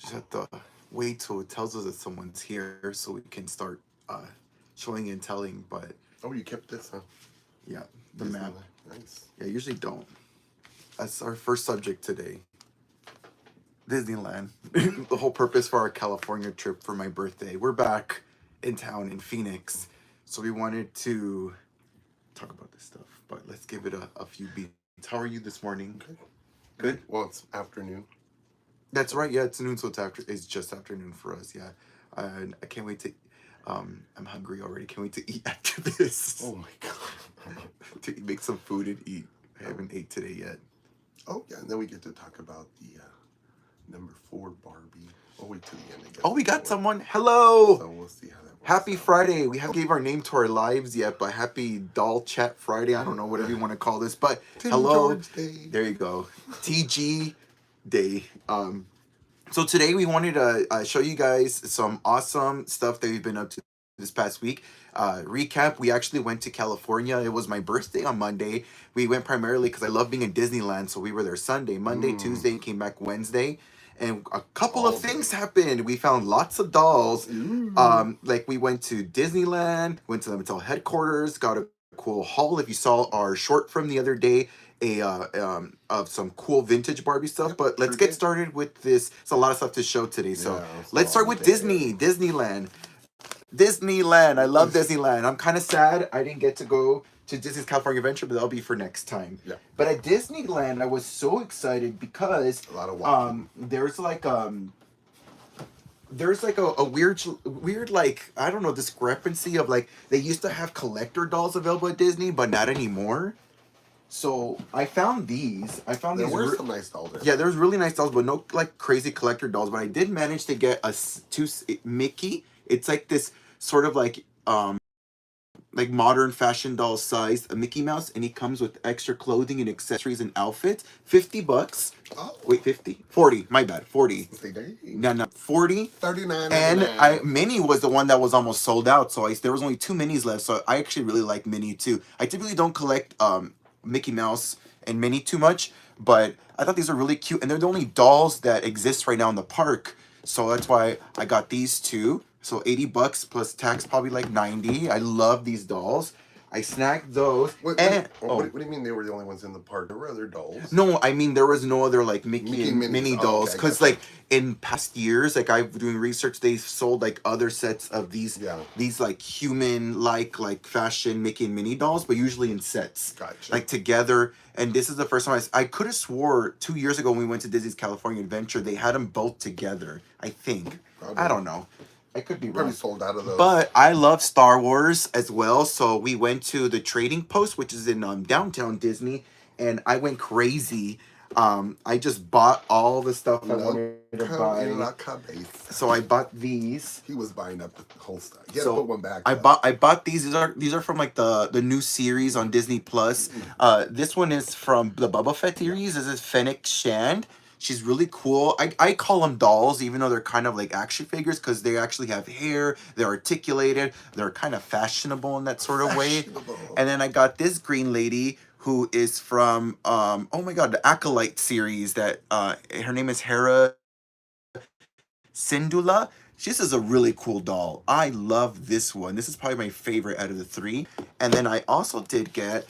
Just have to wait till it tells us that someone's here so we can start showing and telling. But Oh, you kept this, huh? yeah, the map. Disneyland. Nice. Yeah, I usually don't. That's our first subject today. Disneyland. The whole purpose for our California trip for my birthday. We're back in town in Phoenix. So we wanted to talk about this stuff. But let's give it a few beats. How are you this morning? Okay. Good? Good. Well, it's afternoon. That's So, right. Yeah, it's noon, so it's just afternoon for us. Yeah. I can't wait to I'm hungry already. Can't wait to eat after this. oh my God. To make some food and eat. I Oh, haven't ate today yet. oh, yeah. And then we get to talk about the number 4 Barbie. Oh, wait till the end, I guess, Oh, we got before. someone. Hello. So we'll see how that works Happy out. Friday. We haven't gave our name to our lives yet, but happy doll chat Friday. I don't know whatever you want to call this, but Timmy hello. George Day. There you go. TG Day. So today we wanted to show you guys some awesome stuff that we've been up to this past week. Recap: we actually went to California. It was my birthday on Monday. We went primarily because I love being in Disneyland, so we were there Sunday, Monday, Mm, Tuesday, and came back Wednesday. And a couple of all things day. happened. We found lots of dolls. Ooh. Like we went to Disneyland, went to the Mattel headquarters, got a cool haul. If you saw our short from the other day, of some cool vintage Barbie stuff. Yep, But let's sure get did. started with this. It's a lot of stuff to show today. So Yeah, it's let's start all with day. Disneyland. Disneyland. I love Disneyland. I'm kind of sad I didn't get to go to Disney's California Adventure, but that'll be for next time. Yeah, But at Disneyland, I was so excited because a lot of walking. there's like a weird like I don't know discrepancy of like they used to have collector dolls available at Disney, but not anymore. So I found these. I found There these. were some nice dolls there, Yeah, though. there's really nice dolls, but no like crazy collector dolls. But I did manage to get Mickey. It's like this sort of like modern fashion doll size a Mickey Mouse, and he comes with extra clothing and accessories and outfits. $50. Oh, Wait, 50? 40. My bad. 40. say dang. No, no, 40. 39.99. And Minnie was the one that was almost sold out, so there was only two minis left. So I actually really like Minnie too. I typically don't collect Mickey Mouse and Minnie too much, but I thought these are really cute, and they're the only dolls that exist right now in the park. So that's why I got these two. So $80 plus tax, probably like 90. I love these dolls. I snagged those, and What do you mean they were the only ones in the park? There were other dolls. no, I mean there was no other like Mickey Mickey and Minis. Minnie Oh, okay, dolls I because gotcha. like in past years, like I've doing research, they sold like other sets of Yeah, these like human like fashion Mickey and Minnie dolls, but usually in sets gotcha. like together. And this is the first time I could have swore 2 years ago when we went to Disney's California Adventure they had them both together. I think I Probably. don't know. I could be Probably wrong. sold out of those. But I love Star Wars as well, so we went to the Trading Post, which is in downtown Disney, and I went crazy. I just bought all the stuff I wanted to Loco buy. in la cabeza. So I bought these. He was buying up the whole stuff. He had to put So one back, I though. bought these. These are from like the new series on Disney Plus. This one is from the Boba Fett Yeah. series. This is Fennec Shand. She's really cool. I call them dolls, even though they're kind of like action figures, because they actually have hair. They're articulated. They're kind of fashionable in that sort of way. Fashionable. And then I got this green lady who is from oh my god, the Acolyte series. That her name is Hera Syndulla. This is a really cool doll. I love this one. This is probably my favorite out of the three. And then I also did get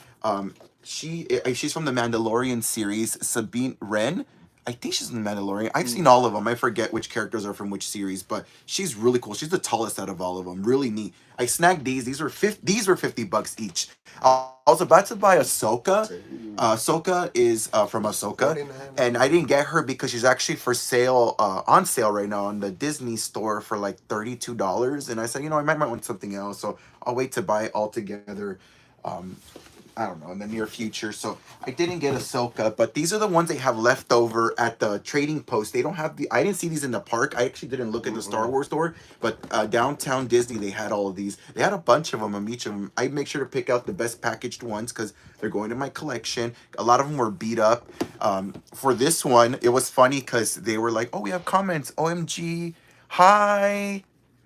she's from the Mandalorian series, Sabine Wren. I think she's in the Mandalorian. I've seen Mm. all of them. I forget which characters are from which series, but she's really cool. She's the tallest out of all of them. Really neat. I snagged these. These were $50 each. I was about to buy Ahsoka. Dang. Ahsoka is from Ahsoka, 49. and I didn't get her because she's actually for sale on sale right now on the Disney store for like $32. And I said, I might want something else, so I'll wait to buy it all together. Um, I don't know, in the near future. So I didn't get Ahsoka, but these are the ones they have left over at the Trading Post. They don't have I didn't see these in the park. I actually didn't look at the Star Mm-mm. Wars store, but downtown Disney, they had all of these. They had a bunch of them on each of them. I make sure to pick out the best packaged ones because they're going to my collection. A lot of them were beat up. For this one, it was funny because they were like, oh, we have comments. OMG. Hi.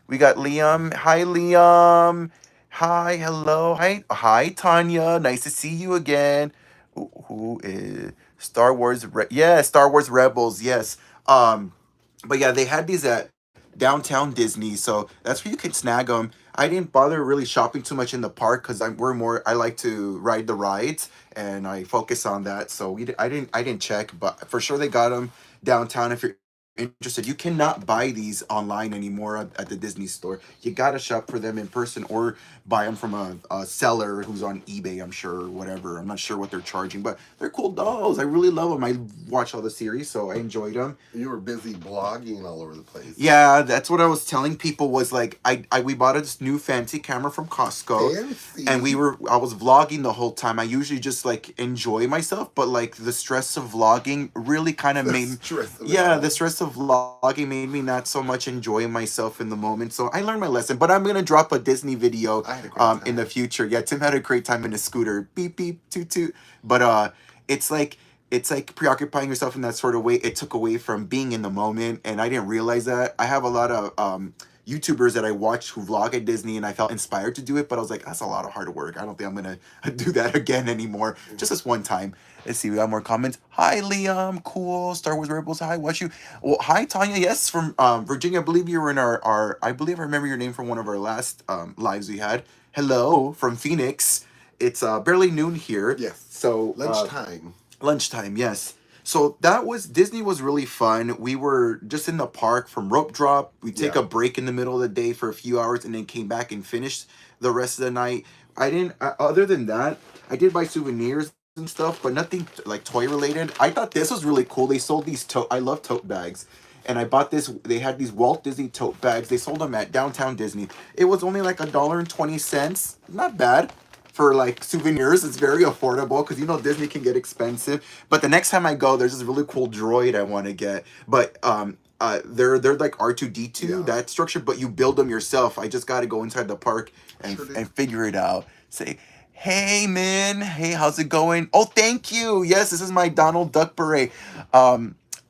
We got Liam. Hi, Liam. Hi, hello. Hi, Tanya. Nice to see you again. Who is Star Wars? Yeah, Star Wars Rebels. Yes. Um, But yeah, they had these at downtown Disney, so that's where you could snag them. I didn't bother really shopping too much in the park because we're more. I like to ride the rides and I focus on that. So I didn't check, but for sure they got them downtown. If you're interested, you cannot buy these online anymore at the Disney store. You gotta shop for them in person or buy them from a seller who's on eBay. I'm sure, or whatever. I'm not sure what they're charging, but they're cool dolls. I really love them. I watch all the series, so I enjoyed them. You were busy blogging all over the place. Yeah, that's what I was telling people was like I we bought this new fancy camera from Costco Fancy. and I was vlogging the whole time. I usually just like enjoy myself, but like the stress of vlogging really kind of made the stress of vlogging made me not so much enjoy myself in the moment. So I learned my lesson, but I'm going to drop a Disney video I had a great time. in the future. Yeah, Tim had a great time in his scooter. Beep beep toot toot. But it's like preoccupying yourself in that sort of way. It took away from being in the moment, and I didn't realize that. I have a lot of YouTubers that I watch who vlog at Disney, and I felt inspired to do it, but I was like, that's a lot of hard work. I don't think I'm gonna do that again anymore. Just this one time. Let's see, we got more comments. Hi, Liam. Cool. Star Wars Rebels. Hi, watch you. Well, hi, Tanya. Yes, from Virginia. I believe you were in our I believe I remember your name from one of our last lives we had. Hello from Phoenix. It's barely noon here. Yes. So lunchtime. Lunchtime, yes. So that was Disney was really fun. We were just in the park from rope drop. We take a break in the middle of the day for a few hours and then came back and finished the rest of the night. I didn't other than that, I did buy souvenirs and stuff, but nothing like toy related. I thought this was really cool. They sold these I love tote bags. And I bought this. They had these Walt Disney tote bags. They sold them at downtown Disney. It was only like $1.20. Not bad for like souvenirs. It's very affordable because you know Disney can get expensive. But the next time I go, there's this really cool droid I want to get. But they're like R2D2 that structure, but you build them yourself. I just got to go inside the park and figure it out. Say, hey man, hey, how's it going? Oh, thank you. Yes, this is my Donald Duck beret.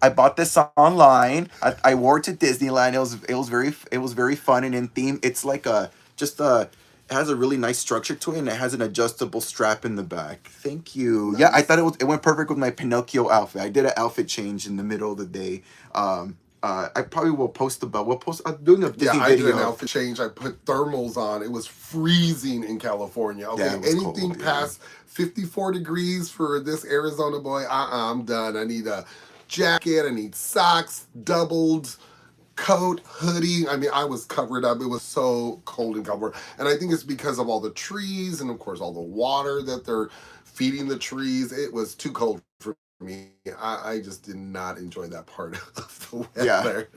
I bought this online. I wore it to Disneyland. It was very fun and in theme. It's like it has a really nice structure to it, and it has an adjustable strap in the back. Thank you. Nice. Yeah, I thought it went perfect with my Pinocchio outfit. I did an outfit change in the middle of the day. I probably will post I'm doing a Disney video. I did an outfit change. I put thermals on. It was freezing in California. Okay, yeah, anything cold, past 54 degrees for this Arizona boy, I'm done. I need a jacket. I need socks, doubled coat, hoodie. I mean, I was covered up. It was so cold in California. And I think it's because of all the trees and, of course, all the water that they're feeding the trees. It was too cold for me. I just did not enjoy that part of the weather.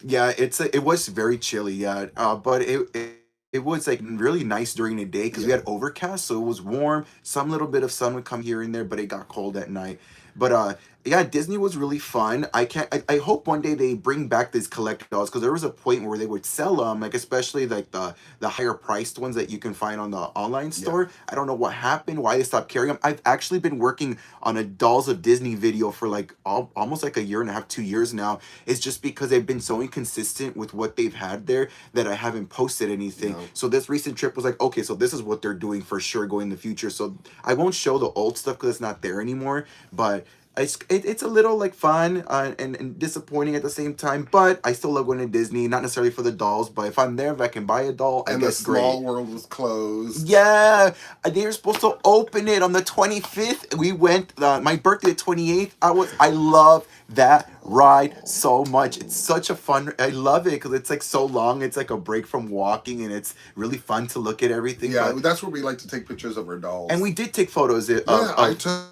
Yeah, it was very chilly, yeah. But it was like really nice during the day because we had overcast, so it was warm. Some little bit of sun would come here and there, but it got cold at night. But yeah, Disney was really fun. I hope one day they bring back these collectibles because there was a point where they would sell them, like especially like the higher priced ones that you can find on the online store. Yeah. I don't know what happened, why they stopped carrying them. I've actually been working on a Dolls of Disney video for like almost like a year and a half, 2 years now. It's just because they've been so inconsistent with what they've had there that I haven't posted anything. No. So this recent trip was like, okay, so this is what they're doing for sure going in the future. So I won't show the old stuff because it's not there anymore, but it's a little like fun and disappointing at the same time, but I still love going to Disney, not necessarily for the dolls, but if I'm there, if I can buy a doll, I guess great. And the Small World was closed. Yeah, they were supposed to open it on the 25th. We went, my birthday the 28th. I love that ride so much. It's such a fun, I love it because it's like so long. It's like a break from walking and it's really fun to look at everything. Yeah, that's where we like to take pictures of our dolls. And we did take photos of I took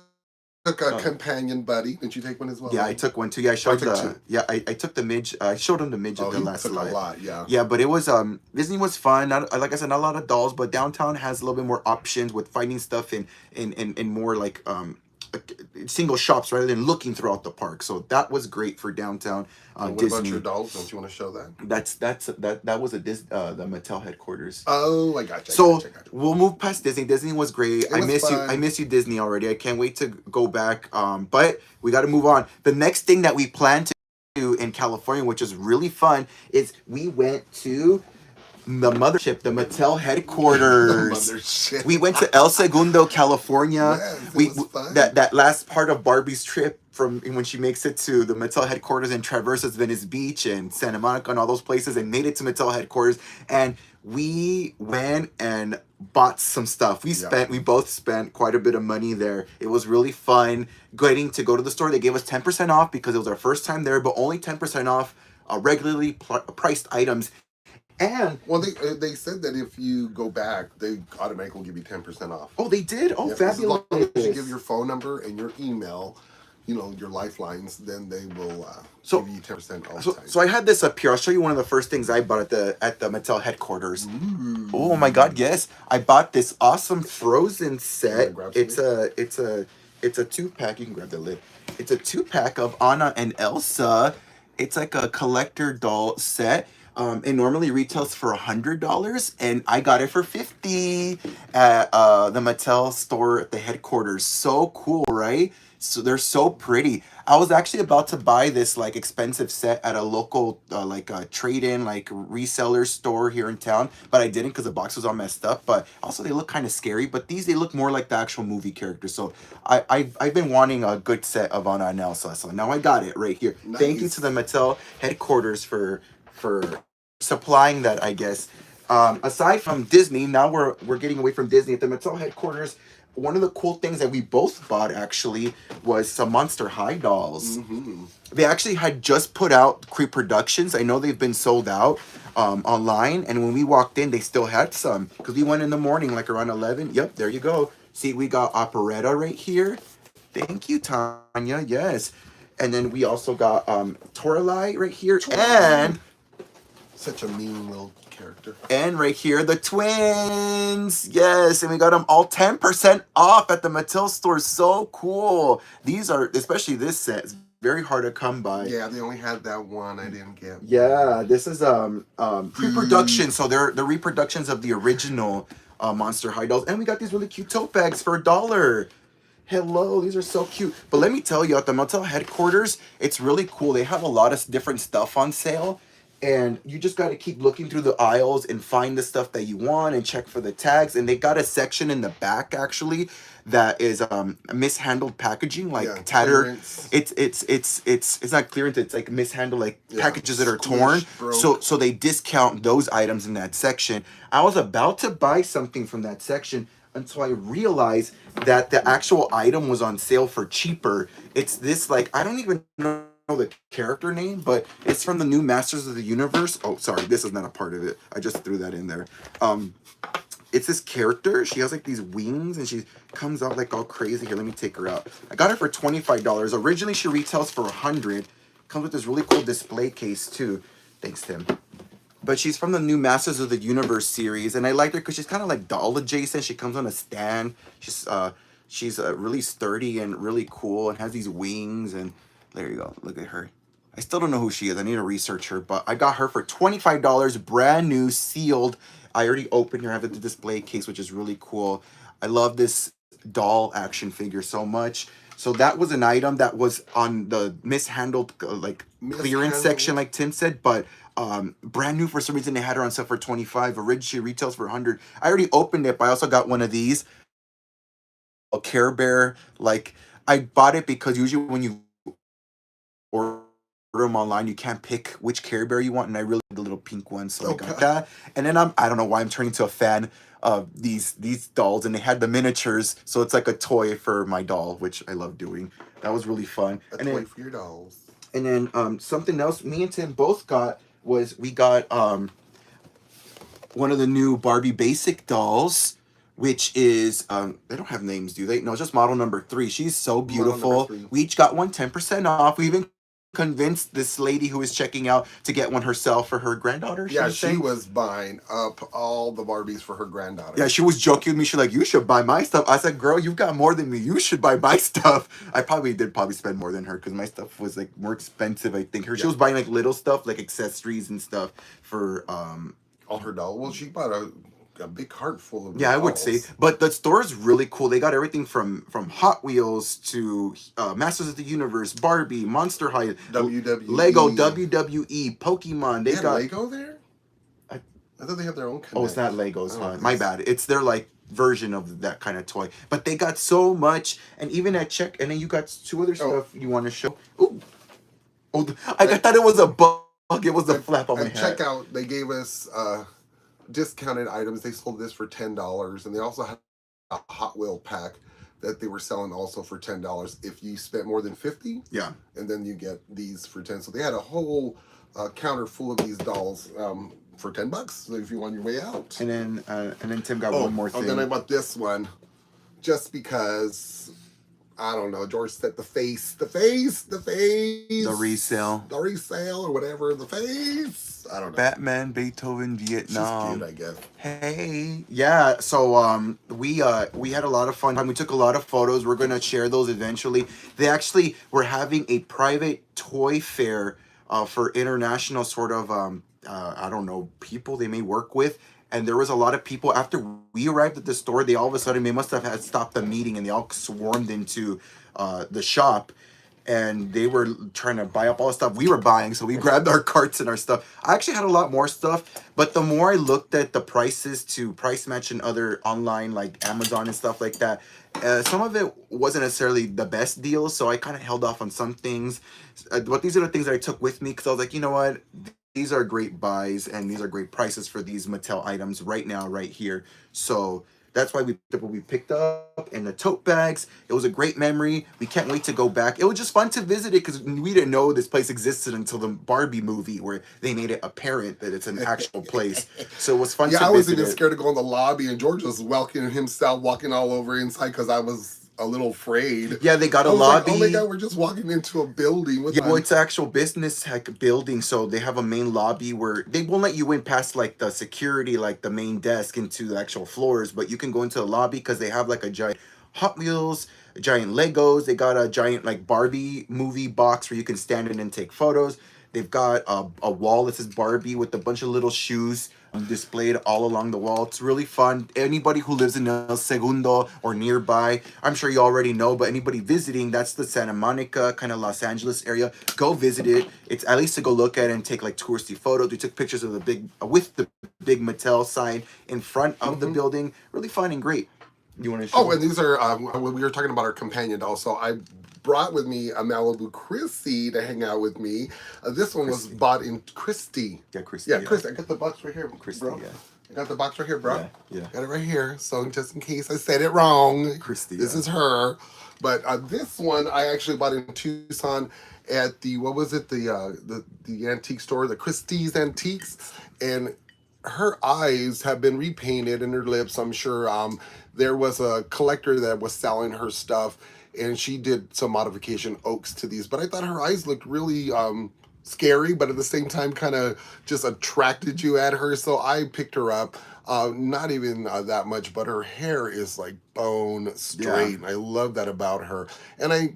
a companion buddy. Did you take one as well? Yeah, I took one too. Yeah, I showed I took the midge. I showed him the midget the last slide. A lot, yeah. Yeah, but it was Disney was fun. Like I said, not a lot of dolls, but downtown has a little bit more options with finding stuff in more like single shops rather than looking throughout the park. So that was great for downtown what Disney. About your dolls? Don't you want to show that? That was the Mattel headquarters. Oh, I gotcha. So we'll move past Disney. Disney was great. I miss fun. I miss you, Disney already. I can't wait to go back. But we got to move on. The next thing that we plan to do in California, which is really fun, is we went to the mothership, the Mattel The headquarters. mothership. We went to El Segundo, California. Yes, it We was fun. that last part of Barbie's trip from when she makes it to the Mattel headquarters and traverses Venice Beach and Santa Monica and all those places and made it to Mattel headquarters. And we went and bought some stuff. We both spent quite a bit of money there. It was really fun getting to go to the store. They gave us 10% off because it was our first time there, but only 10% off regularly priced items. And well, they said that if you go back, they automatically give you 10% off. Oh, they did? Oh, yeah, fabulous! As long as you give your phone number and your email, you know, your lifelines, then they will give you 10% all the time. So I had this up here. I'll show you one of the first things I bought at the Mattel headquarters. Ooh. Oh my God! Yes, I bought this awesome Frozen set. It's a 2-pack. You can grab the lid. It's a 2-pack of Anna and Elsa. It's like a collector doll set. It normally retails for $100, and I got it for $50 at the Mattel store at the headquarters. So cool, right? So they're so pretty. I was actually about to buy this like expensive set at a local like a trade-in like reseller store here in town, but I didn't because the box was all messed up. But also they look kind of scary. But these they look more like the actual movie characters. So I've been wanting a good set of Anna and Elsa. So now I got it right here. Nice. Thank you to the Mattel headquarters for supplying that, I guess. Aside from Disney, now we're getting away from Disney. At the Mattel headquarters, one of the cool things that we both bought actually was some Monster High dolls. Mm-hmm. They actually had just put out pre-productions. I know they've been sold out online, and when we walked in, they still had some because we went in the morning, like around 11. Yep, there you go. See, we got Operetta right here. Thank you, Tanya. Yes, and then we also got Toralei right here, and such a mean little character. And right here, the twins. Yes, and we got them all 10% off at the Mattel store. So cool. These are, especially this set, it's very hard to come by. Yeah, they only had that one. I didn't get. Yeah, this is pre-production, so they're the reproductions of the original Monster High dolls. And we got these really cute tote bags for $1. Hello, these are so cute. But let me tell you, at the Mattel headquarters, it's really cool. They have a lot of different stuff on sale. And you just got to keep looking through the aisles and find the stuff that you want and check for the tags. And they got a section in the back actually that is mishandled packaging, like tattered. Clearance. It's not clearance. It's like mishandled, like packages that are torn. So they discount those items in that section. I was about to buy something from that section until I realized that the actual item was on sale for cheaper. It's this like I don't even know the character name, but it's from the new Masters of the Universe. Oh, sorry, this is not a part of it. I just threw that in there. It's this character. She has like these wings and she comes out like all crazy. Here, let me take her out. I got her for $25. Originally, she retails for $100. Comes with this really cool display case too. Thanks, Tim. But she's from the new Masters of the Universe series, and I like her because she's kind of like doll adjacent. She comes on a stand. She's really sturdy and really cool and has these wings and. There you go. Look at her. I still don't know who she is. I need to research her, but I got her for $25, brand new, sealed. I already opened her. I have the display case, which is really cool. I love this doll action figure so much. So that was an item that was on the mishandled, clearance section, like Tim said, but brand new for some reason. They had her on sale for $25. Originally retails for $100. I already opened it, but I also got one of these. A Care Bear. Like, I bought it because usually when you order them online, you can't pick which Care Bear you want, and I really like the little pink one, so I got that. And then I don't know why I'm turning into a fan of these dolls, and they had the miniatures, so it's like a toy for my doll, which I love doing. That was really fun. A toy for your dolls. And then something else me and Tim both got was we got one of the new Barbie basic dolls, which is they don't have names, do they? No, it's just model number 3. She's so beautiful. We each got one 10% off. We even convinced this lady who was checking out to get one herself for her granddaughter. She was buying up all the Barbies for her granddaughter. Yeah, she was joking with me. She's like, "You should buy my stuff." I said, "Girl, you've got more than me. You should buy my stuff." I probably did spend more than her because my stuff was like more expensive. I think she was buying like little stuff, like accessories and stuff for all her dolls. Well, she bought a big cart full of dolls. I would say. But the store is really cool. They got everything from Hot Wheels to Masters of the Universe, Barbie, Monster High, WWE, Lego, WWE, Pokemon. They got Lego there? I thought they have their own Connect. Oh, it's not Legos, I huh? don't My bad. It's their like version of that kind of toy. But they got so much, and even at check, and then you got two other stuff you want to show. Ooh, I thought it was a bug. It was a flap on my At hat. checkout, they gave us discounted items. They sold this for $10, and they also had a Hot Wheel pack that they were selling also for $10 if you spent more than 50. Yeah. And then you get these for 10. So they had a whole counter full of these dolls for $10. So if you want your way out. And then Tim got one more thing. And then I bought this one just because, I don't know, George said the resale or whatever, the face. I don't know. Batman, Beethoven, Vietnam. She's cute, I guess. Hey, yeah. So we had a lot of fun. We took a lot of photos. We're gonna share those eventually. They actually were having a private toy fair for international sort of I don't know, people they may work with. And there was a lot of people after we arrived at the store. They all of a sudden, they must have had stopped the meeting, and they all swarmed into the shop, and they were trying to buy up all the stuff we were buying. So we grabbed our carts and our stuff. I actually had a lot more stuff, but the more I looked at the prices to price match and other online like Amazon and stuff like that, some of it wasn't necessarily the best deal. So I kind of held off on some things. But these are the things that I took with me because I was like, you know what? These are great buys and these are great prices for these Mattel items right now, right here. So that's why we picked up, and the tote bags. It was a great memory. We can't wait to go back. It was just fun to visit it because we didn't know this place existed until the Barbie movie where they made it apparent that it's an actual place. So it was fun to visit. Yeah, I was even scared to go in the lobby, and George was welcoming himself, walking all over inside because I was a little afraid. Yeah, they got a lobby. Like, oh my God, we're just walking into a building. Well, it's an actual business building, so they have a main lobby where they won't let you in past like the security, like the main desk into the actual floors, but you can go into the lobby because they have like a giant Hot Wheels, giant Legos. They got a giant like Barbie movie box where you can stand in and take photos. They've got a wall that says Barbie with a bunch of little shoes displayed all along the wall. It's really fun. Anybody who lives in El Segundo or nearby, I'm sure you already know, but anybody visiting, that's the Santa Monica, kind of Los Angeles area. Go visit it. It's at least to go look at it and take like touristy photos. We took pictures of the big Mattel sign in front of the building. Really fun and great. You want to show? Oh, and these are when we were talking about our companion doll. So I brought with me a Malibu Christie to hang out with me. This one was bought in Christie. Yeah, Christie. Yeah, Christie. I got the box right here, Christie, bro. yeah. I got the box right here, bro. Yeah. Got it right here. So just in case I said it wrong, Christie. This is her. But this one I actually bought in Tucson at the the antique store, the Christie's Antiques, and her eyes have been repainted and her lips. I'm sure there was a collector that was selling her stuff, and she did some modification oaks to these. But I thought her eyes looked really scary, but at the same time kind of just attracted you at her. So I picked her up. Not even that much, but her hair is like bone straight. Yeah. I love that about her. And I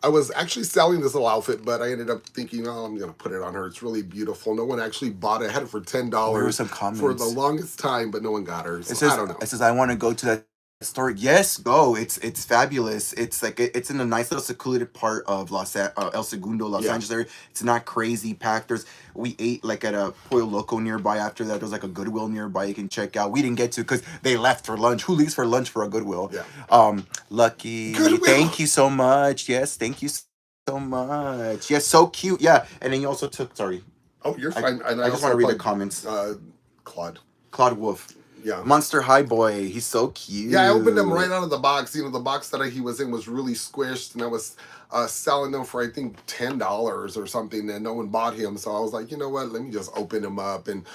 was actually selling this little outfit, but I ended up thinking, oh, I'm going to put it on her. It's really beautiful. No one actually bought it. I had it for $10 there were some comments for the longest time, but no one got her. So it says, I don't know. It says, I want to go to that store. Yes, go. It's fabulous. It's like it's in a nice little secluded part of El Segundo, Los Angeles area. It's not crazy packed. We ate like at a Pollo Loco nearby. After that, there's like a Goodwill nearby you can check out. We didn't get to because they left for lunch. Who leaves for lunch for a Goodwill? Yeah. Lucky. Goodwill. Thank you so much. Yes, thank you so much. Yes, so cute. Yeah, and then you also took. Sorry. Oh, you're fine. I just want to read the comments. Claude Wolf. Yeah. Monster High Boy. He's so cute. Yeah, I opened him right out of the box. You know, the box that he was in was really squished, and I was selling them for, I think, $10 or something, and no one bought him. So I was like, you know what? Let me just open him up and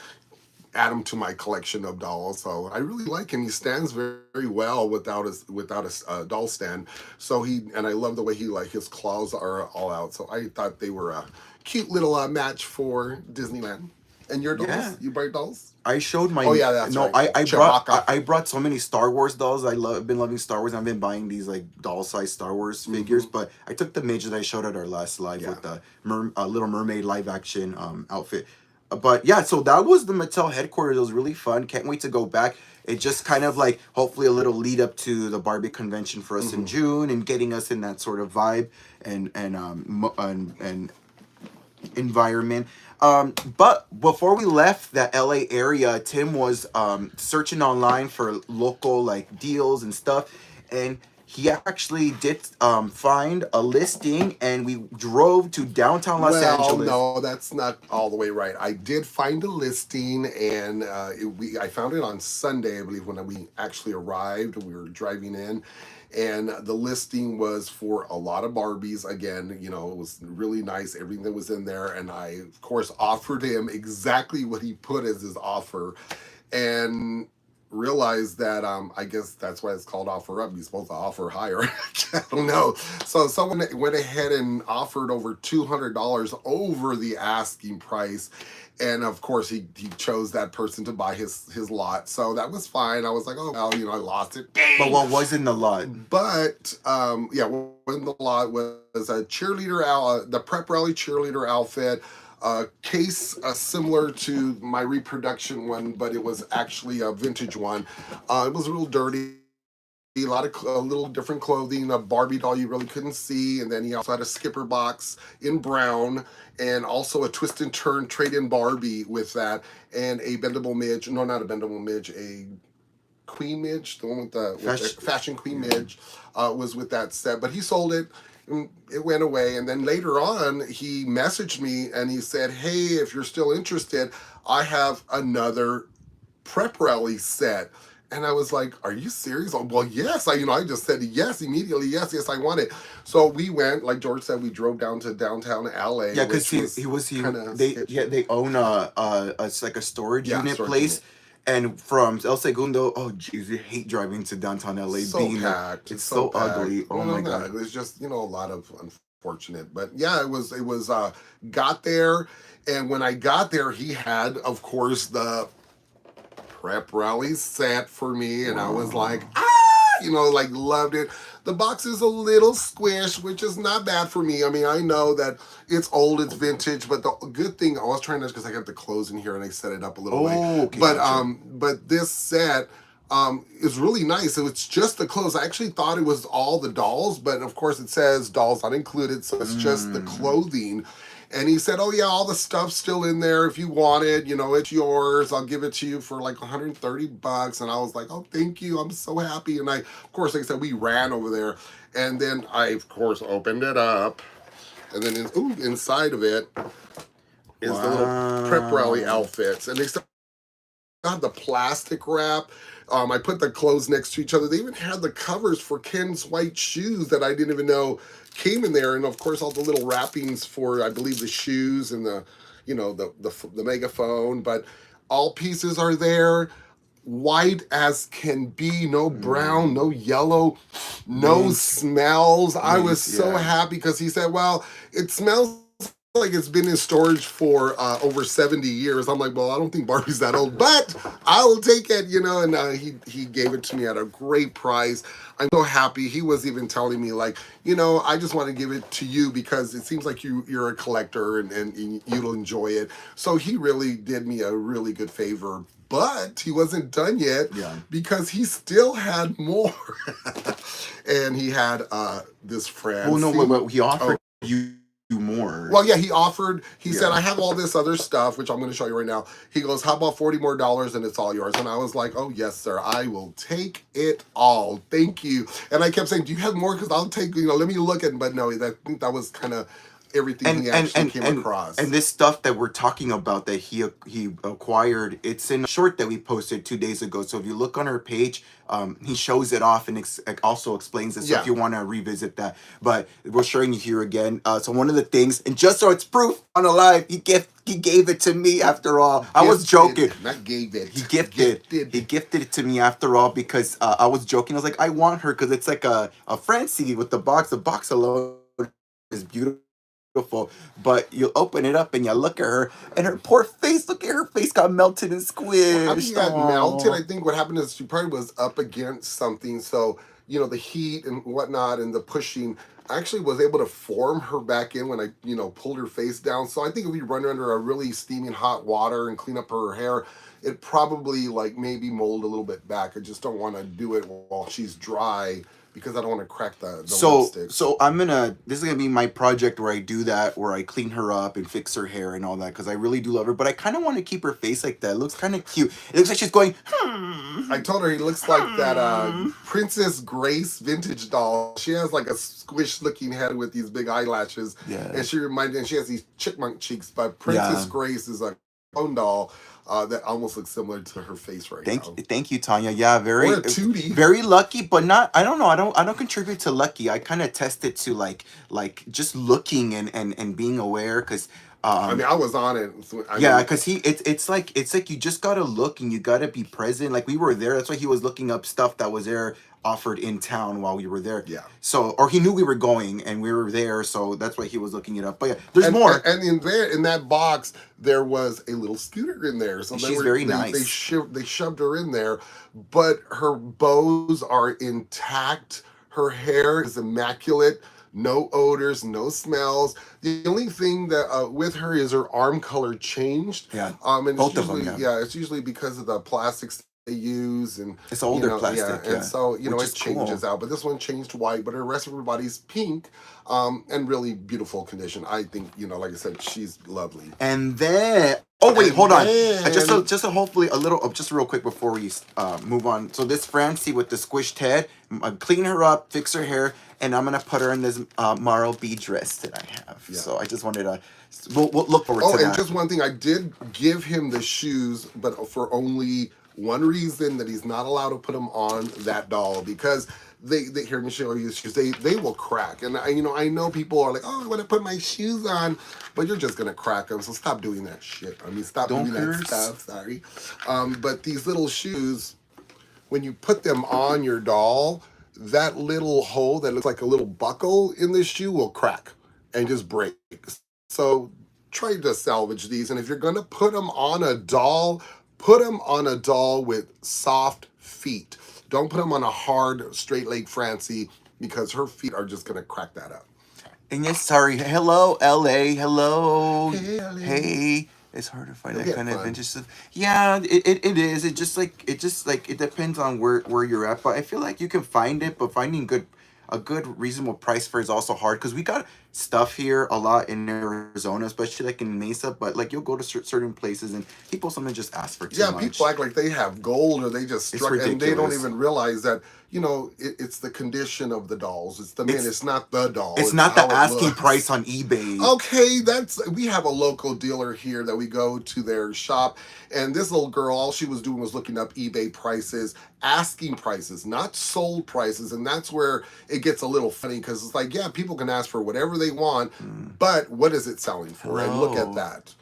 add him to my collection of dolls. So I really like him. He stands very, very well without a doll stand. So and I love the way his claws are all out. So I thought they were a cute little match for Disneyland. And your dolls? Yeah. You buy dolls? I showed my. Oh yeah, that's right. I brought so many Star Wars dolls. Been loving Star Wars. I've been buying these like doll-sized Star Wars figures. But I took the midget I showed at our last live with the Little Mermaid live-action outfit. But yeah, so that was the Mattel headquarters. It was really fun. Can't wait to go back. It just kind of like hopefully a little lead up to the Barbie convention for us in June and getting us in that sort of vibe and environment. But before we left the LA area, Tim was searching online for local like deals and stuff, and he actually did find a listing, and we drove to downtown Los Well, Angeles. no, that's not all the way right. I did find a listing, and I found it on Sunday, I believe, when we actually arrived. We were driving in, and the listing was for a lot of Barbies. Again, it was really nice. Everything that was in there, and I, of course, offered him exactly what he put as his offer, and realized that I guess that's why it's called offer up. You're supposed to offer higher. I don't know. So someone went ahead and offered over $200 over the asking price. And of course he chose that person to buy his lot. So that was fine. I was like, oh well, I lost it. Dang! But what was in the lot? But yeah, what in the lot was a cheerleader, the prep rally cheerleader outfit, a case similar to my reproduction one, but it was actually a vintage one. It was a little dirty. A lot of a little different clothing, a Barbie doll you really couldn't see, and then he also had a skipper box in brown, and also a twist and turn trade-in Barbie with that, and a bendable midge. No, not a bendable midge, a Queen Midge, the one with the Fashion Queen Midge, was with that set. But he sold it. And it went away. And then later on, he messaged me and he said, hey, if you're still interested, I have another prep rally set. And I was like, are you serious? Oh, well, yes. I just said yes immediately. Yes, I want it. So we went, like George said, we drove down to downtown LA. Yeah, because they own it's like a storage unit place. Unit. And from El Segundo, oh jeez, you hate driving to downtown LA. So being packed. It's so ugly. Oh my god. It was just a lot of unfortunate, but yeah, it was got there, and when I got there, he had, of course, the prep rally set for me, and I was like, loved it. The box is a little squished, which is not bad for me. I mean, I know that it's old, it's vintage, but the good thing, I was trying to, because I got the clothes in here and I set it up a little way. Okay, but gotcha. But this set is really nice. So it's just the clothes. I actually thought it was all the dolls, but of course it says dolls not included, so it's just the clothing. And he said, oh yeah, all the stuff's still in there. If you want it, it's yours. I'll give it to you for like $130. And I was like, oh, thank you. I'm so happy. And of course, like I said, we ran over there. And then I, of course, opened it up. And then inside of it is the little prep rally outfits. And they still had the plastic wrap. I put the clothes next to each other. They even had the covers for Ken's white shoes that I didn't even know came in there, and of course all the little wrappings for, I believe, the shoes and the megaphone. But all pieces are there, white as can be, no brown, no yellow, no smells. I was so happy because he said, well, it smells like it's been in storage for over 70 years. I'm like, well, I don't think Barbie's that old, but I'll take it, and he gave it to me at a great price. I'm so happy. He was even telling me, like, I just want to give it to you because it seems like you're a collector and you'll enjoy it. So he really did me a really good favor. But he wasn't done yet because he still had more. And he had this friend. Oh, no, wait. He offered you more. Well, yeah, he offered. He said, I have all this other stuff, which I'm going to show you right now. He goes, how about $40 more and it's all yours? And I was like, oh, yes, sir. I will take it all. Thank you. And I kept saying, do you have more? Because I'll take, let me look at it. But no, that was kind of everything he actually came across. And this stuff that we're talking about that he acquired, it's in a short that we posted 2 days ago. So if you look on our page, he shows it off and also explains it. So if you want to revisit that, but we're showing you here again. So one of the things, and just so it's proof on a live, he gave it to me after all. I was joking. Not gave it. He gifted. He gifted it to me after all because I was joking. I was like, I want her because it's like a fancy with the box. The box alone is beautiful. But you open it up and you look at her and her poor face. Look at her face got melted and squished. Well, she got melted. I think what happened is she probably was up against something. So the heat and whatnot and the pushing. I actually was able to form her back in when I pulled her face down. So I think if we run her under a really steaming hot water and clean up her hair, it probably maybe mold a little bit back. I just don't want to do it while she's dry. because I don't want to crack the So lipstick. so this is gonna be my project where I do that, where I clean her up and fix her hair and all that, because I really do love her, but I kind of want to keep her face like that. It looks kind of cute. It looks like she's going I told her he looks like that Princess Grace vintage doll. She has like a squish looking head with these big eyelashes. Yeah. And she has these chipmunk cheeks, but Princess Grace is a clone doll that almost looks similar to her face now. Thank you, Tanya. Yeah, Or a Tootie. very lucky, but not. I don't know. I don't contribute to lucky. I kind of test it to like just looking and being aware, because. I mean, I was on it. Because it's like you just gotta look and you gotta be present. Like we were there. That's why he was looking up stuff that was there offered in town while we were there. Yeah. So, or he knew we were going and we were there, so that's why he was looking it up. But yeah, there's more. And in that box, there was a little scooter in there. So she's very nice. They shoved her in there, but her bows are intact. Her hair is immaculate. No odors, no smells. The only thing that with her is her arm color changed. Yeah. And both of them. Yeah, it's usually because of the plastics they use, and it's older plastic. And so it changes out. But this one changed to white, but the rest of her body's pink, and really beautiful condition. I think like I said, she's lovely. And then hold on. Just hopefully a little, just real quick before we move on. So this Francie with the squished head, clean her up, fix her hair, and I'm gonna put her in this Marl B dress that I have. Yeah. So I just wanted to. We'll look forward to that. And just one thing, I did give him the shoes, but for only one reason, that he's not allowed to put them on that doll, because they here, let me show you the shoes. They will crack, and I know people are like, oh, I want to put my shoes on, but you're just gonna crack them. So stop doing that shit. I mean, stop doing that stuff. Sorry, but these little shoes, when you put them on your doll, that little hole that looks like a little buckle in the shoe will crack and just break. So try to salvage these, and if you're gonna put them on a doll, put them on a doll with soft feet. Don't put them on a hard, straight leg Francie, because her feet are just gonna crack that up. And yes, sorry. Hello, LA. Hello. Hey, LA. Hey. It's hard to find that kind of vintage stuff. Yeah, it is. It just it depends on where you're at. But I feel like you can find it, but finding a good reasonable price for it is also hard, because we got stuff here a lot in Arizona, especially like in Mesa. But like you'll go to certain places and people sometimes just ask for too much. Yeah, people act like they have gold, or they just struck, and they don't even realize that it's the condition of the dolls. It's it's not the doll. It's not the asking price on eBay. Okay, we have a local dealer here that we go to their shop, and this little girl, all she was doing was looking up eBay prices, asking prices, not sold prices, and that's where it gets a little funny, because it's like, yeah, people can ask for whatever they want, but what is it selling for? And look at that.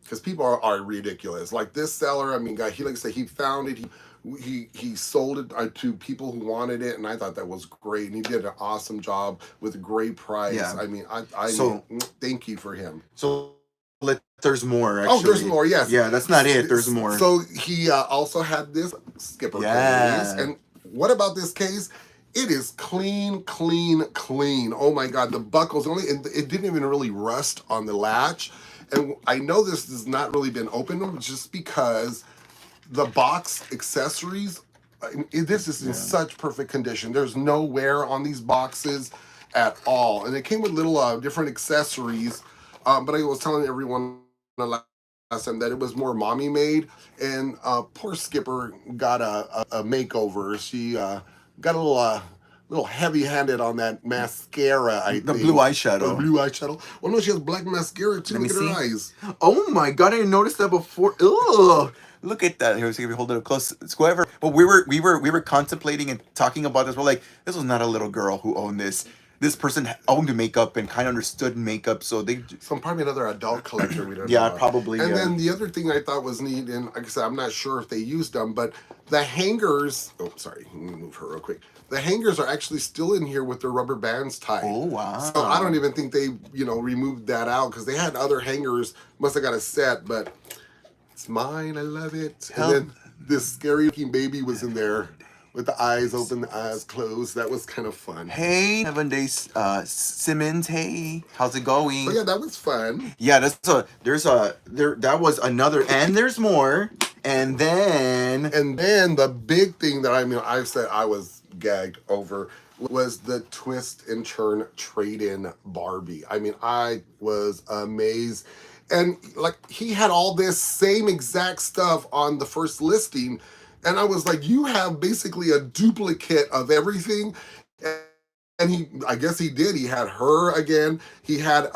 Because people are ridiculous. Like this seller, I mean, guy, he like I said, he found it. He sold it to people who wanted it, and I thought that was great. And he did an awesome job with a great price. Yeah. I mean, thank you for him. So there's more. Actually. Oh, there's more. Yes. Yeah, that's not it. There's more. So he also had this skipper case. And what about this case? It is clean, clean, clean. Oh my God, the buckles it didn't even really rust on the latch. And I know this has not really been opened just because the box accessories, this is in such perfect condition. There's no wear on these boxes at all. And it came with little different accessories. But I was telling everyone last time that it was more mommy made. And poor Skipper got a makeover. She got a little heavy-handed on that mascara, I think. The blue eyeshadow. The blue eyeshadow. Well, no, she has black mascara, too. Look at her eyes. Oh, my God. I didn't notice that before. Ugh. Look at that. Here, let's see if we hold it up close. It's whoever. But we were contemplating and talking about this. We're like, this was not a little girl who owned this. This person owned makeup and kind of understood makeup, so probably another adult collector we don't know. Yeah, probably. And then the other thing I thought was neat, and like I said, I'm not sure if they used them, but the hangers. Oh, sorry, let me move her real quick. The hangers are actually still in here with their rubber bands tied. Oh wow! So I don't even think they removed that out, because they had other hangers. Must have got a set, but it's mine. I love it. And then this scary looking baby was in there. With the eyes open, the eyes closed. That was kind of fun. Hey, 7 Days Simmons. Hey, how's it going? Oh yeah, that was fun. Yeah, that was another, and there's more. And then the big thing that I said I was gagged over was the twist and turn trade-in Barbie. I mean, I was amazed. And like he had all this same exact stuff on the first listing. And I was like, you have basically a duplicate of everything. And I guess he did. He had her again. He had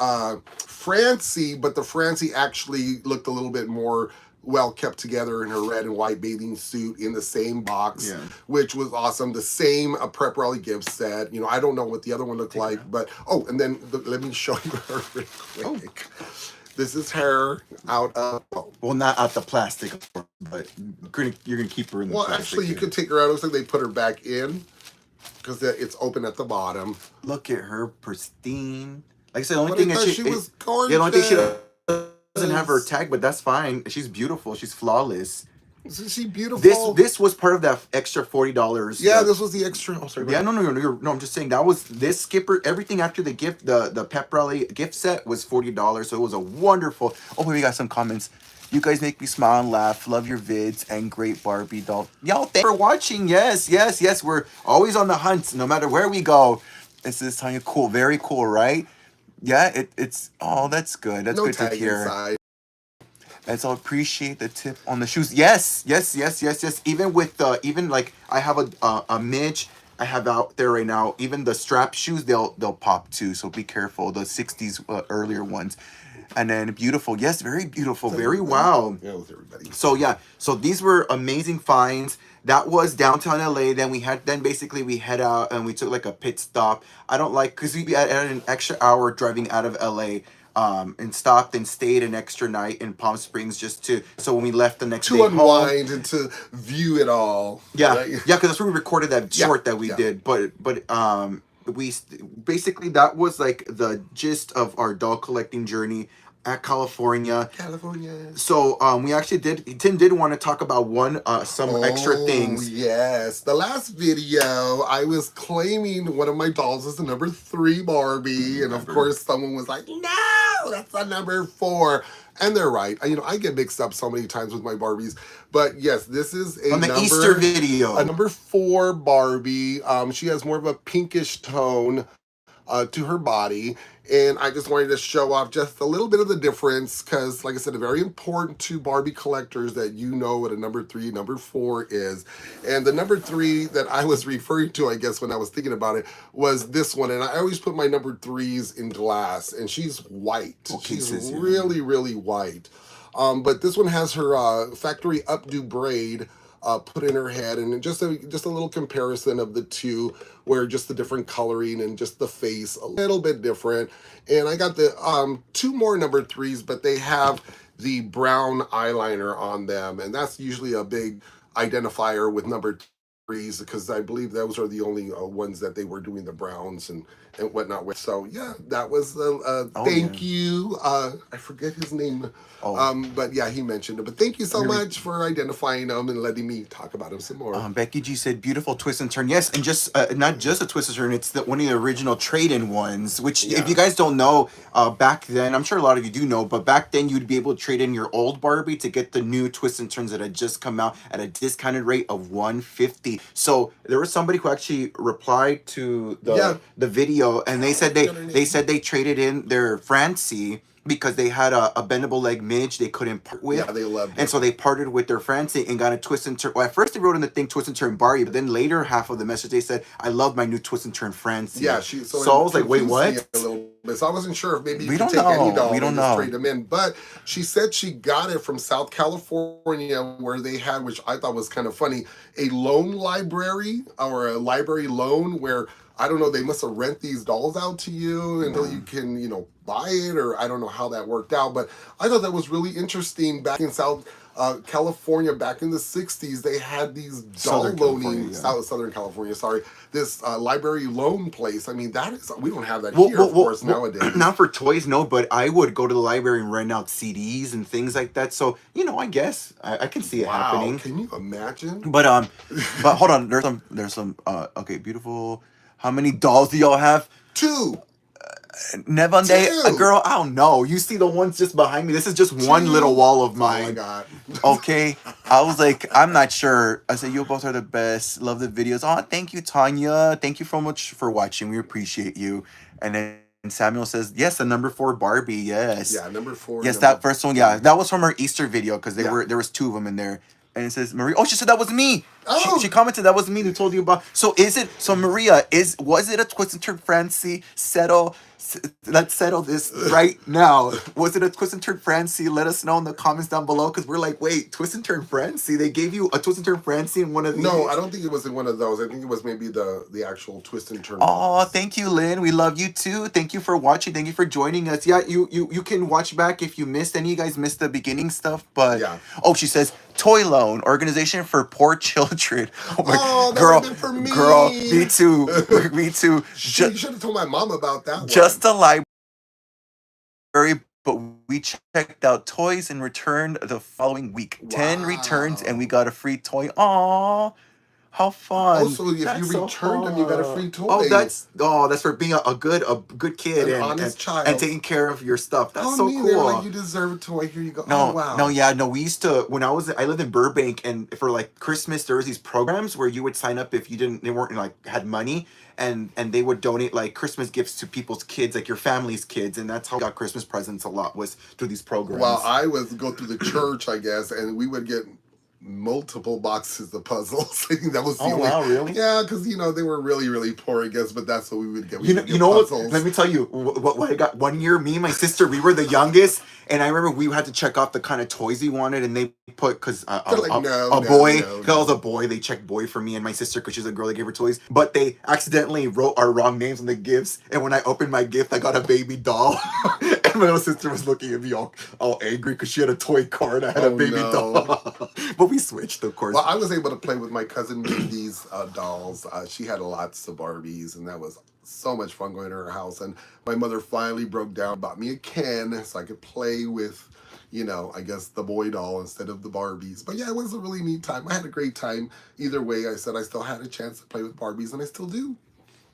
Francie, but the Francie actually looked a little bit more well kept together in her red and white bathing suit in the same box, which was awesome. The same prep rally gift set. You know, I don't know what the other one looked like, but and then let me show you her real quick. This is her out of well, not out the plastic, but you're gonna keep her in the plastic. Well, actually, you could take her out. It looks like they put her back in because it's open at the bottom. Look at her, pristine. Like I said, the only thing she was gorgeous. The only thing she doesn't have her tag, but that's fine. She's beautiful. She's flawless. Isn't she beautiful? This was part of that extra $40. Yeah, this was the extra. Oh, sorry. Yeah, no. I'm just saying that was this skipper. Everything after the gift, the pep rally gift set was $40. So it was a wonderful. Oh, we got some comments. You guys make me smile and laugh. Love your vids and great Barbie doll. Y'all, thanks for watching. Yes. We're always on the hunt, no matter where we go. This is Tanya. Cool, very cool, right? Yeah, it's. Oh, that's good. That's good to hear. Inside. And so appreciate the tip on the shoes. Yes. Even with even like I have a midge I have out there right now. Even the strap shoes, they'll pop too. So be careful. The '60s earlier ones. And then beautiful. Yes, very beautiful. Very wow. Yeah, with everybody. So these were amazing finds. That was downtown LA. Then we basically we head out and we took like a pit stop. I don't like, because we had an extra hour driving out of LA. And stopped and stayed an extra night in Palm Springs so when we left the next day to unwind and to view it all. Yeah, right? Yeah, because that's where we recorded that short that we did. But we basically that was like the gist of our doll collecting journey at California. So we actually Tim did want to talk about some extra things. Yes. The last video I was claiming one of my dolls is the number 3 Barbie. And of course someone was like, no, that's a number 4. And they're right. You know, I get mixed up so many times with my Barbies. But yes, this is on the Easter video. A number 4 Barbie. She has more of a pinkish tone to her body. And I just wanted to show off just a little bit of the difference because, like I said, it's very important to Barbie collectors that you know what a number 3, number 4 is. And the number 3 that I was referring to, I guess, when I was thinking about it, was this one. And I always put my number 3s in glass. And she's white. Okay, she's really, really white. But this one has her factory updo braid put in her head, and just a little comparison of the two, where just the different coloring and just the face a little bit different. And I got the 2 more number 3s, but they have the brown eyeliner on them, and that's usually a big identifier with number 3s because I believe those are the only ones that they were doing the browns and whatnot with. So yeah, that was thank you. I forget his name. But yeah, he mentioned it. But thank you so much for identifying them and letting me talk about them some more. Becky G said, beautiful twist and turn. Yes, and just not just a twist and turn, it's one of the original trade-in ones, which if you guys don't know, back then, I'm sure a lot of you do know, but back then you'd be able to trade in your old Barbie to get the new twist and turns that had just come out at a discounted rate of $150. So there was somebody who actually replied to the video, and they said they traded in their Francie because they had a bendable leg midge they couldn't part with. Yeah, they loved it. And so they parted with their Francie and got a twist and turn. Well, at first they wrote in the thing twist and turn Barbie, but then later half of the message they said, I love my new twist and turn Francie. Yeah, so I was like, wait, what? A little bit. So I wasn't sure if maybe you could take any doll and just trade them in. But she said she got it from South California, where they had, which I thought was kind of funny, a loan library or a library loan where, I don't know, they must have rent these dolls out to you until you can, buy it, or I don't know how that worked out. But I thought that was really interesting. Back in South California, back in the 60s, they had these doll loaning, Southern California, sorry, this library loan place. I mean, we don't have that here, of course, nowadays. Not for toys, no, but I would go to the library and rent out CDs and things like that. So, I guess I can see it happening. Can you imagine? But hold on, there's some okay, beautiful. How many dolls do y'all have? 2. Nevande, a Two. girl, I don't know. You see the ones just behind me. This is just one little Two. wall of Oh my mine. God. Okay. I was like, I'm not sure. I said, you both are the best. Love the videos. Oh, thank you, Tanya. Thank you so much for watching. We appreciate you. And then Samuel says, yes, the number 4 Barbie. Yes. Yeah, number 4, Yes, number that first one. Yeah, 3. that was from her Easter video because Yeah. there was 2 of them in there. And it says Maria. Oh, she said that was me. Oh. She commented that was me who told you about. So Maria, was it a twist and turn Francie? Let's settle this right now. Was it a twist and turn Francie? Let us know in the comments down below because we're like, wait, twist and turn Francie? They gave you a twist and turn Francie in one of these? No, I don't think it was in one of those. I think it was maybe the actual twist and turn. Oh, box. thank you, Lynn. We love you too. Thank you for watching. Thank you for joining us. Yeah, you can watch back if you missed any. You guys missed the beginning stuff, but Yeah. Oh, she says Toy Loan Organization for Poor Children. Oh my that girl, would've been for me. girl, me too, me too. You should have told my mom about that one. Just a library, but we checked out toys and returned the following week. 10 returns and we got a free toy. Aww. How fun! Also, if That's you so returned them, you got a fun. free toy. Oh, that's for being a good kid An honest child and taking care of your stuff. That's so neat. cool. They're like, you deserve a toy. Here you go. No, Oh, wow. no. We used to when I lived in Burbank, and for like Christmas, there was these programs where you would sign up if they weren't like had money, and they would donate like Christmas gifts to people's kids, like your family's kids, and that's how we got Christmas presents a lot was through these programs. Well, I would go through the church, I guess, and we would get multiple boxes of puzzles. I think that was the only. Wow, really? Yeah, because they were really, really poor, I guess. But that's what we would get. We would get You know what? puzzles. Let me tell you what I got. One year, me and my sister, we were the youngest, and I remember we had to check off the kind of toys we wanted, and they put because They're like, a boy, because I was a boy, they checked boy for me and my sister because she's a girl. They gave her toys, but they accidentally wrote our wrong names on the gifts, and when I opened my gift, I got a baby doll, and my little sister was looking at me all angry because she had a toy car and I had a baby doll, but we switched, of course. Well, I was able to play with my cousin Mindy's dolls. She had lots of Barbies, and that was so much fun going to her house. And my mother finally broke down, bought me a Ken so I could play with, I guess the boy doll instead of the Barbies. But yeah, it was a really neat time. I had a great time. Either way, I said I still had a chance to play with Barbies, and I still do.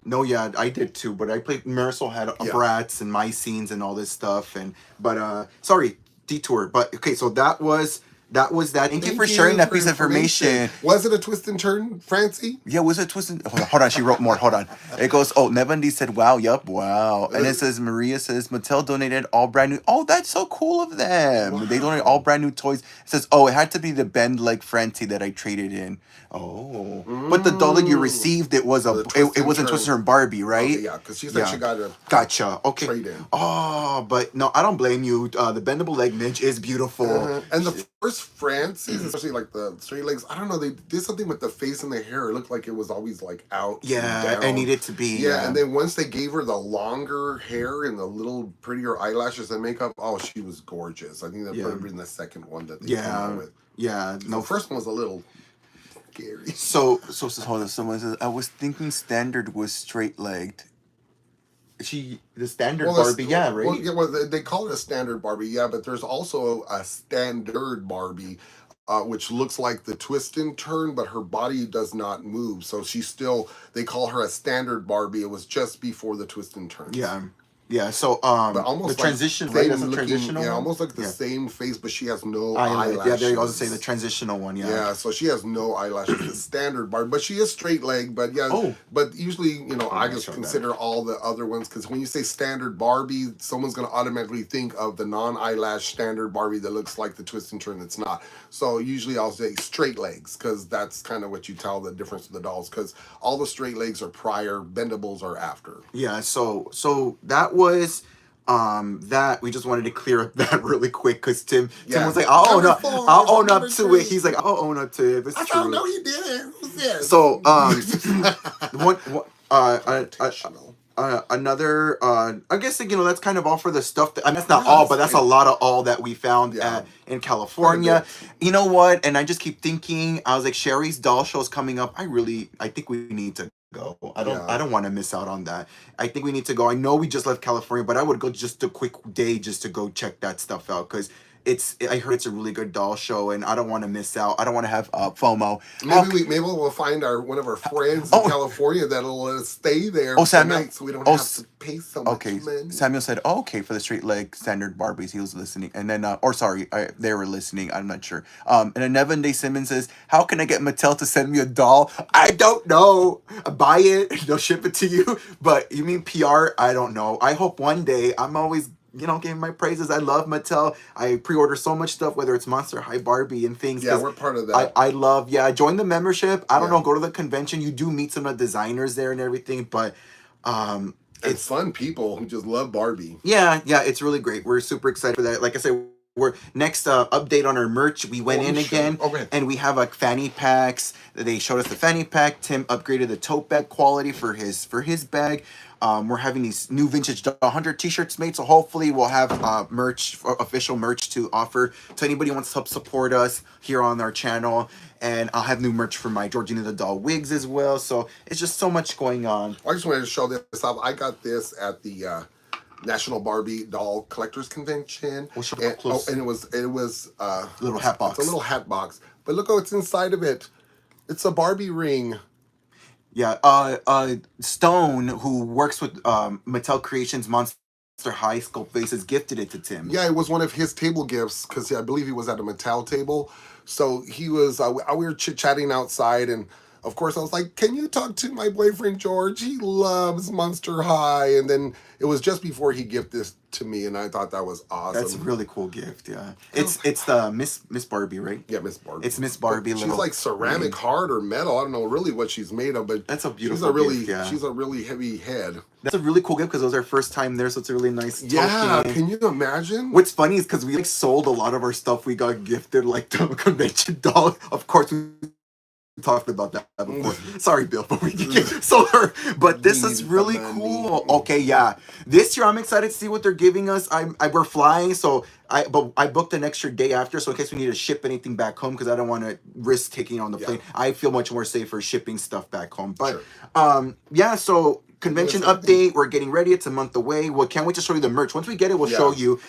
No, yeah, I did too. But I played. Marisol had Bratz and My Scenes and all this stuff. Sorry, detour. But okay, so that was that. Thank you for sharing that piece of information. Was it a twist and turn, Francie? Yeah, was it a twist and... Hold on, she wrote more. Hold on. It goes, Nevandi said, wow, yup, wow. And it says, Maria says, Mattel donated all brand new... Oh, that's so cool of them. Wow. They donated all brand new toys. It says, it had to be the bend leg Francie that I traded in. Oh. But the doll that you received, it was it wasn't Twist and Turn Barbie, right? Okay, yeah, because she said she got a Gotcha. Okay. trade in. Oh, but no, I don't blame you. The bendable leg Midge is beautiful. And the first Francies, especially like the straight legs, I don't know, they did something with the face and the hair. It looked like it was always like out. Yeah, it needed to be. Yeah, and then once they gave her the longer hair and the little prettier eyelashes and makeup, she was gorgeous. I think that put her in the second one that they came out with. Yeah, no, the first one was a little scary. So hold on. Someone says I was thinking standard was straight legged. The standard Barbie, right? Well, they call it a standard Barbie, yeah, but there's also a standard Barbie, which looks like the twist and turn, but her body does not move. So they call her a standard Barbie. It was just before the twist and turn. Yeah. Yeah, so but almost the transition, right? That's a transitional. Yeah, almost like the same face, but she has no eyelashes. Yeah, there you go. I was saying the transitional one. Yeah. Yeah, so she has no eyelashes. The standard Barbie, but she is straight leg. But yeah, but usually I just consider all the other ones because when you say standard Barbie, someone's gonna automatically think of the non-eyelash standard Barbie that looks like the twist and turn. It's not. So usually I'll say straight legs because that's kind of what you tell the difference of the dolls because all the straight legs are prior, bendables are after. Yeah. So that was that we just wanted to clear up that really quick because Tim was like, I'll own up to it. He's like, I'll own up to it. I don't know he didn't. Who's this? So another I guess that's kind of all for the stuff that, that's not all, but that's a lot of all that we found in California. You know what? And I just keep thinking, I was like, Sherry's doll show is coming up. I think we need to go. I don't want to miss out on that. I think we need to go. I know we just left California, but I would go just a quick day just to go check that stuff out because I heard it's a really good doll show, and I don't want to miss out. I don't want to have FOMO. Maybe we'll find one of our friends in Oh, California that'll let us stay there oh, for the Samuel. night, so we don't Oh, have to pay so much okay. money. Samuel said, oh, okay, for the straight leg standard Barbies. He was listening. And then, or sorry, they were listening. I'm not sure. And then Nevin Day Simmons says, how can I get Mattel to send me a doll? I don't know. Buy it. They'll ship it to you. But you mean PR? I don't know. I hope one day. I'm always, giving my praises. I love Mattel. I pre-order so much stuff, whether it's Monster High, Barbie, and things. Yeah, we're part of that. I love, join the membership. I don't know, go to the convention. You do meet some of the designers there and everything, but it's fun people who just love Barbie. Yeah, it's really great. We're super excited for that. Like I said, we're next update on our merch. We went in again, and we have fanny packs. They showed us the fanny pack. Tim upgraded the tote bag quality for his bag. We're having these new vintage 100 t-shirts made, so hopefully we'll have merch, official merch to offer to anybody who wants to help support us here on our channel. And I'll have new merch for my Georgina the Doll wigs as well. So it's just so much going on. I just wanted to show this off. I got this at the National Barbie Doll Collectors Convention. And it was a little hat box. It's a little hat box. But look what's inside of it. It's a Barbie ring. Yeah, Stone, who works with Mattel Creations Monster High Sculpt Faces, gifted it to Tim. Yeah, it was one of his table gifts because I believe he was at a Mattel table. So he was, we were chit-chatting outside, and of course I was like, can you talk to my boyfriend George? He loves Monster High. And then it was just before he gifted this to me, and I thought that was awesome. That's a really cool gift, yeah. It's the Miss Barbie, right? Yeah, Miss Barbie. It's Miss Barbie. She's like ceramic heart or metal. I don't know really what she's made of, but that's a beautiful gift, yeah. She's a really heavy head. That's a really cool gift because it was our first time there, so it's a really nice token. Yeah, can you imagine? What's funny is because we sold a lot of our stuff we got gifted, like the convention doll. Of course, we talked about that before. Sorry, Bill, but we sold her. But this is really cool. Okay, yeah. This year I'm excited to see what they're giving us. We're flying, so I booked an extra day after, so in case we need to ship anything back home, because I don't want to risk taking it on the plane. I feel much more safer shipping stuff back home. But so convention update. We're getting ready. It's a month away. Well, can't wait to show you the merch. Once we get it, we'll show you.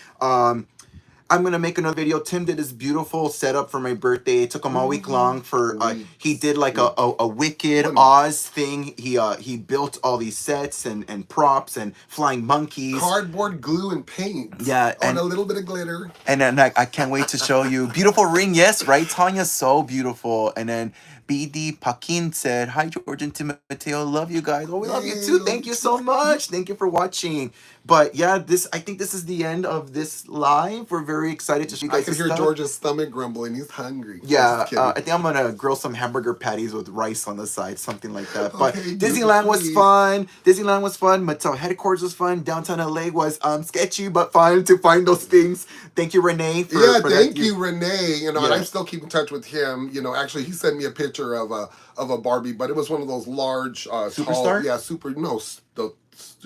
I'm going to make another video. Tim did his beautiful setup for my birthday. It took him all week long for, he did like a Wicked Oz thing. He built all these sets and props and flying monkeys. Cardboard, glue, and paint. Yeah. And a little bit of glitter. And then I can't wait to show you. Beautiful ring, yes, right, Tanya? So beautiful. And then BD Paquin said, hi, George and Timoteo. Love you guys. Oh, we love you too. Thank you so much. Thank you for watching. But yeah, I think this is the end of this live. We're very excited to show you guys. I can hear George's stomach grumbling. He's hungry. Yeah, I think I'm gonna grill some hamburger patties with rice on the side, something like that. But Disneyland was fun. Mattel headquarters was fun. Downtown LA was sketchy but fun to find those things. Thank you, Renee. Thank you, Renee. And I still keep in touch with him. Actually, he sent me a picture of a Barbie, but it was one of those large, Superstar.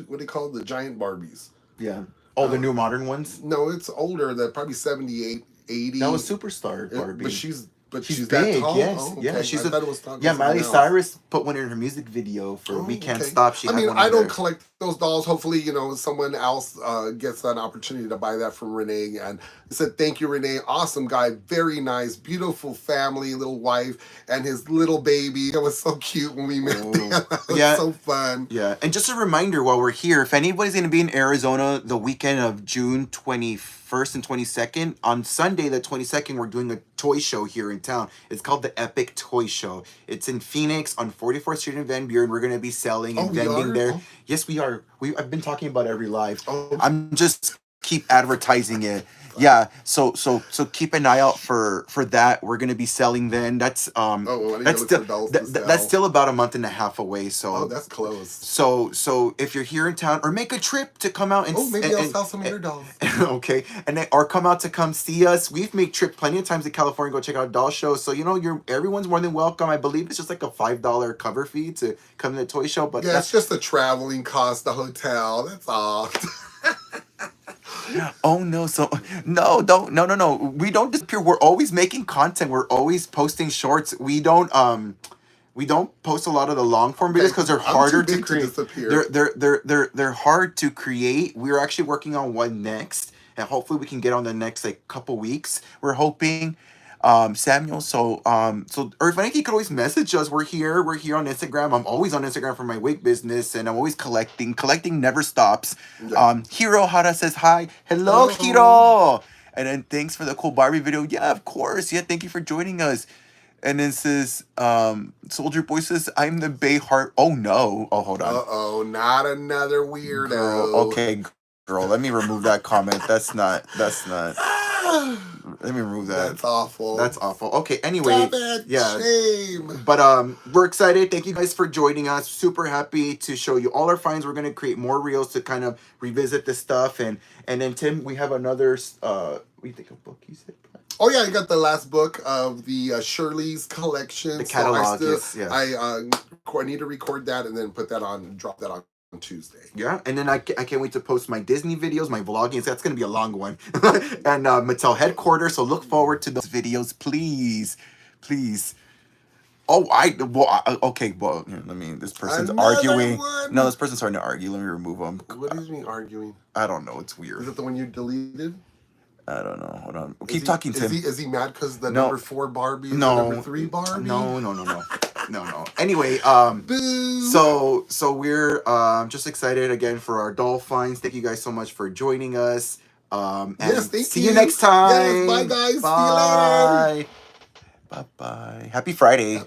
What do you call it? The giant Barbies. Yeah. Oh, the new modern ones? No, it's older. They're probably 78, 80. That was Superstar Barbie. But she's big, that tall? yes. Oh, okay. Yeah, she's Miley Cyrus put one in her music video for We Can't Stop. I don't collect those dolls. Hopefully, someone else gets an opportunity to buy that from Renee. And I said, thank you, Renee. Awesome guy. Very nice. Beautiful family, little wife, and his little baby. It was so cute when we met them. It was so fun. Yeah. And just a reminder while we're here, if anybody's going to be in Arizona the weekend of June 21st and 22nd, on Sunday the 22nd, we're doing a toy show here in town. It's called the Epic Toy Show. It's in Phoenix on 44th Street in Van Buren. We're going to be selling and vending there. Oh. Yes, we are. I've been talking about it every live. Oh. I'm just keep advertising it. Yeah, so keep an eye out for that. We're gonna be selling then. That's still about a month and a half away. So that's close. So if you're here in town, or make a trip to come out and I'll sell some of your dolls. Okay, or come out to come see us. We've made trip plenty of times to California, go check out doll shows. So everyone's more than welcome. I believe it's just like a $5 cover fee to come to the toy show. But it's just the traveling cost, the hotel. That's all. Oh no, no. We don't disappear. We're always making content. We're always posting shorts. We don't post a lot of the long form videos because they're harder to create. They're hard to create. We're actually working on one next. and hopefully we can get on the next like couple weeks. We're hoping. Samuel, so or if anything, you could always message us. We're here on Instagram. I'm always on Instagram for my wig business, and I'm always collecting never stops. Hiro Hara says hi. Hello, Hiro. And then thanks for the cool Barbie video. Yeah, of course. Yeah, thank you for joining us. And then says, Soldier Boy says, I'm the Bay Heart. Oh no. Oh, hold on. Uh-oh, not another weirdo. Girl, okay, girl, let me remove that comment. That's not. Let me remove that. That's awful. That's awful. Okay, anyway. Stop it. Yeah. Shame. But we're excited. Thank you guys for joining us. Super happy to show you all our finds. We're gonna create more reels to kind of revisit this stuff. And then Tim, we have another what do you think, a book you said? Oh yeah, I got the last book of the Shirley's collection. The catalog. I need to record that and then drop that on Tuesday. Yeah, and then I can't wait to post my Disney videos, my vlogging. So that's going to be a long one. And Mattel headquarters. So look forward to those videos, please. Oh, okay. Well, let me. This person's arguing. One. No, this person's starting to argue. Let me remove them. What is me arguing? I don't know. It's weird. Is it the one you deleted? I don't know. Hold on. Keep talking, Tim. Is he mad because the number 4 Barbie is the number 3 Barbie? No. Anyway, Boo. So we're just excited again for our doll finds. Thank you guys so much for joining us. And yes, thank see you next time. Yes, bye guys. Bye. See you later. Bye. Happy Friday.